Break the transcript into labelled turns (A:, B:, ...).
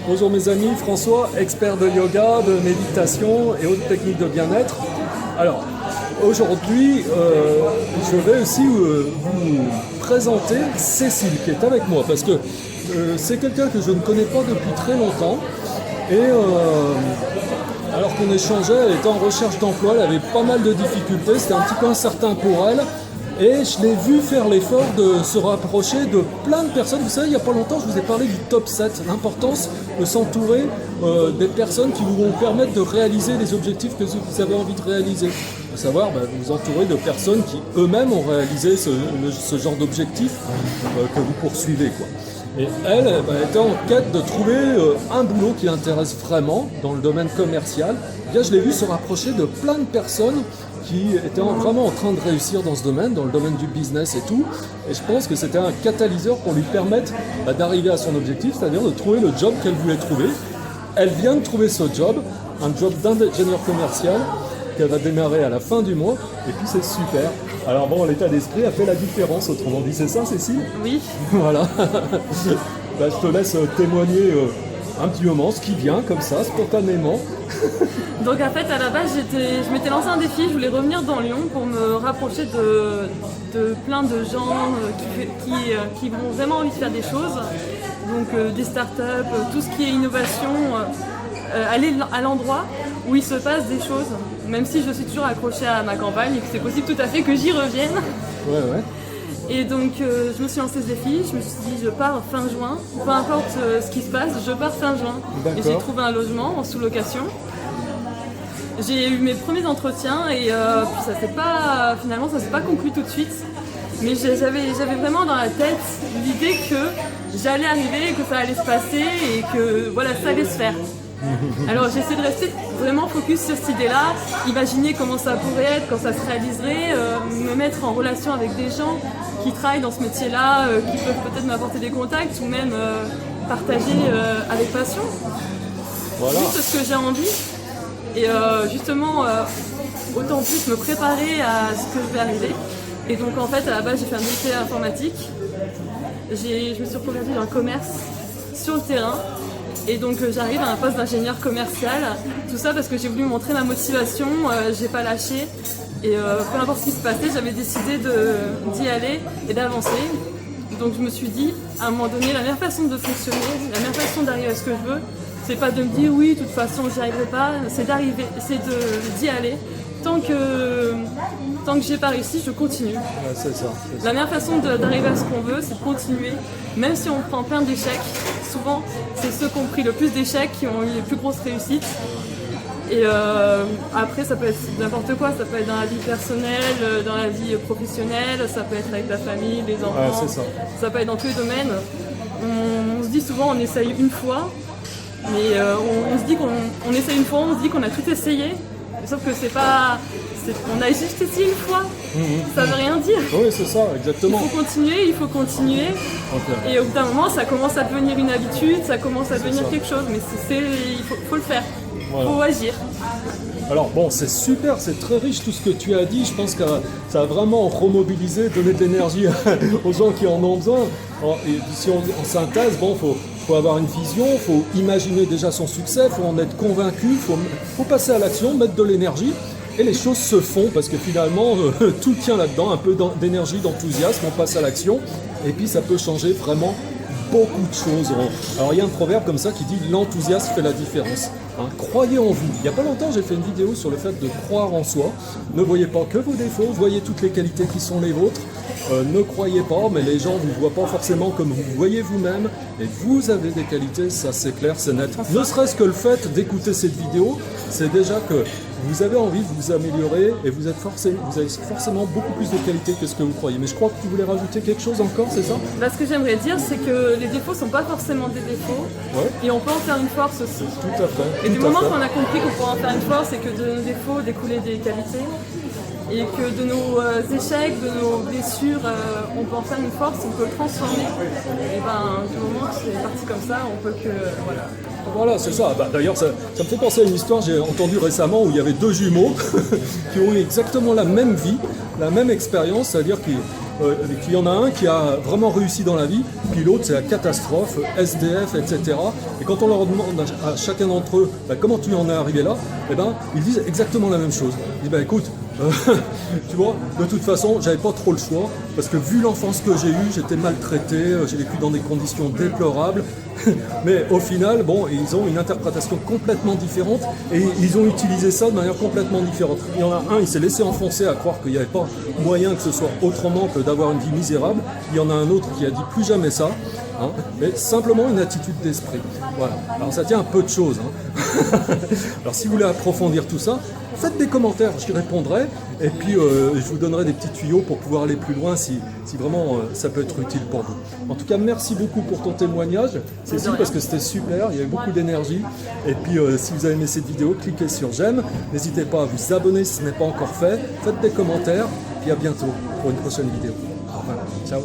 A: Bonjour mes amis, François, expert de yoga, de méditation et autres techniques de bien-être. Alors, aujourd'hui, je vais aussi vous présenter Cécile qui est avec moi parce que c'est quelqu'un que je ne connais pas depuis très longtemps et alors qu'on échangeait, elle était en recherche d'emploi, elle avait pas mal de difficultés, c'était un petit peu incertain pour elle. Et je l'ai vu faire l'effort de se rapprocher de plein de personnes. Vous savez, il n'y a pas longtemps, je vous ai parlé du top 7, l'importance de s'entourer des personnes qui vous vont permettre de réaliser les objectifs que vous avez envie de réaliser. À savoir, vous entourer de personnes qui eux-mêmes ont réalisé ce genre d'objectif que vous poursuivez, quoi. Et elle était en quête de trouver un boulot qui l'intéresse vraiment dans le domaine commercial. Bien, je l'ai vu se rapprocher de plein de personnes qui étaient vraiment en train de réussir dans ce domaine, dans le domaine du business et tout. Et je pense que c'était un catalyseur pour lui permettre d'arriver à son objectif, c'est-à-dire de trouver le job qu'elle voulait trouver. Elle vient de trouver ce job, un job d'ingénieur commercial qu'elle va démarrer à la fin du mois. Et puis c'est super. Alors bon, l'état d'esprit a fait la différence, autrement dit. C'est ça, Cécile ?
B: Oui.
A: Voilà. Je te laisse témoigner un petit moment, ce qui vient comme ça, spontanément.
B: Donc en fait à la base je m'étais lancé un défi, je voulais revenir dans Lyon pour me rapprocher de plein de gens qui ont vraiment envie de faire des choses, donc des startups, tout ce qui est innovation, aller à l'endroit où il se passe des choses, même si je suis toujours accrochée à ma campagne et que c'est possible tout à fait que j'y revienne.
A: Ouais.
B: Et donc je me suis lancé ce défi, je me suis dit je pars fin juin, peu importe ce qui se passe, je pars fin juin.
A: D'accord.
B: Et j'ai trouvé un logement en sous-location. J'ai eu mes premiers entretiens et puis ça s'est pas conclu tout de suite. Mais j'avais vraiment dans la tête l'idée que j'allais arriver, que ça allait se passer et que voilà, ça allait se faire. Alors j'essaie de rester vraiment focus sur cette idée-là, imaginer comment ça pourrait être, quand ça se réaliserait, me mettre en relation avec des gens qui travaillent dans ce métier-là, qui peuvent peut-être m'apporter des contacts ou même partager avec passion.
A: Voilà.
B: Juste ce que j'ai envie. Et justement, autant plus me préparer à ce que je vais arriver. Et donc en fait, à la base, j'ai fait un métier informatique. Je me suis reconvertie dans le commerce sur le terrain. Et donc j'arrive à un poste d'ingénieur commercial. Tout ça parce que j'ai voulu montrer ma motivation, j'ai pas lâché. Et peu importe ce qui se passait, j'avais décidé d'y aller et d'avancer. Donc je me suis dit, à un moment donné, la meilleure façon de fonctionner, la meilleure façon d'arriver à ce que je veux, c'est pas de me dire oui, de toute façon j'y arriverai pas, c'est d'y aller. Tant que j'ai pas réussi, je continue.
A: Ouais, c'est ça.
B: La meilleure façon d'arriver à ce qu'on veut, c'est de continuer, même si on prend plein d'échecs. Souvent, c'est ceux qui ont pris le plus d'échecs qui ont eu les plus grosses réussites. Et après, ça peut être n'importe quoi, ça peut être dans la vie personnelle, dans la vie professionnelle, ça peut être avec la famille, les enfants,
A: Ouais, c'est ça.
B: Ça peut être dans tous les domaines. On se dit souvent on essaye une fois, mais on se dit qu'on essaye une fois, on se dit qu'on a tout essayé, sauf que on a juste essayé une fois, ça veut rien dire.
A: Oui, c'est ça, exactement.
B: Il faut continuer,
A: Okay.
B: Et au bout d'un moment ça commence à devenir une habitude, ça commence à devenir quelque chose, mais il faut le faire, il faut agir.
A: Alors bon, c'est super, c'est très riche tout ce que tu as dit. Je pense que ça a vraiment remobilisé, donné de l'énergie aux gens qui en ont besoin. Et si on synthèse, faut avoir une vision, il faut imaginer déjà son succès, il faut en être convaincu, il faut passer à l'action, mettre de l'énergie. Et les choses se font parce que finalement, tout tient là-dedans, un peu d'énergie, d'enthousiasme, on passe à l'action. Et puis ça peut changer vraiment beaucoup de choses. Alors il y a un proverbe comme ça qui dit « l'enthousiasme fait la différence ». Croyez en vous. Il n'y a pas longtemps, j'ai fait une vidéo sur le fait de croire en soi. Ne voyez pas que vos défauts, voyez toutes les qualités qui sont les vôtres. Ne croyez pas, mais les gens ne vous voient pas forcément comme vous voyez vous-même. Et vous avez des qualités, ça c'est clair, c'est net. Ne serait-ce que le fait d'écouter cette vidéo, c'est déjà que vous avez envie de vous améliorer et vous avez forcément beaucoup plus de qualités que ce que vous croyez. Mais je crois que tu voulais rajouter quelque chose encore, c'est ça ?
B: Ce que j'aimerais dire, c'est que les défauts ne sont pas forcément des défauts, et on peut en faire une force aussi.
A: Tout à fait.
B: Et du moment qu'on a compris qu'on pourrait en faire une force et que de nos défauts découlaient des qualités, et que de nos échecs, de nos blessures, on peut en faire une force, on peut le transformer. Et du moment que c'est parti comme ça, on peut que... Voilà.
A: Voilà, c'est ça. D'ailleurs, ça me fait penser à une histoire que j'ai entendue récemment où il y avait deux jumeaux qui ont eu exactement la même vie, la même expérience, c'est-à-dire qu'ils et qu'il y en a un qui a vraiment réussi dans la vie, puis l'autre c'est la catastrophe, SDF, etc. Et quand on leur demande à chacun d'entre eux comment tu en es arrivé là, eh ben, ils disent exactement la même chose. Ils disent écoute, tu vois, de toute façon, j'avais pas trop le choix, parce que vu l'enfance que j'ai eue, j'étais maltraité, j'ai vécu dans des conditions déplorables, mais au final, bon, ils ont une interprétation complètement différente, et ils ont utilisé ça de manière complètement différente. Il y en a un, il s'est laissé enfoncer à croire qu'il n'y avait pas moyen que ce soit autrement que d'avoir une vie misérable. Il y en a un autre qui a dit plus jamais ça, hein, mais simplement une attitude d'esprit. Voilà. Alors ça tient un peu de choses. Hein. Alors si vous voulez approfondir tout ça, faites des commentaires, j'y répondrai, et puis je vous donnerai des petits tuyaux pour pouvoir aller plus loin si vraiment ça peut être utile pour vous. En tout cas, merci beaucoup pour ton témoignage, Cécile, parce que c'était super, il y avait beaucoup d'énergie. Et puis si vous avez aimé cette vidéo, cliquez sur j'aime, n'hésitez pas à vous abonner si ce n'est pas encore fait, faites des commentaires, et puis à bientôt pour une prochaine vidéo. Au revoir, ciao.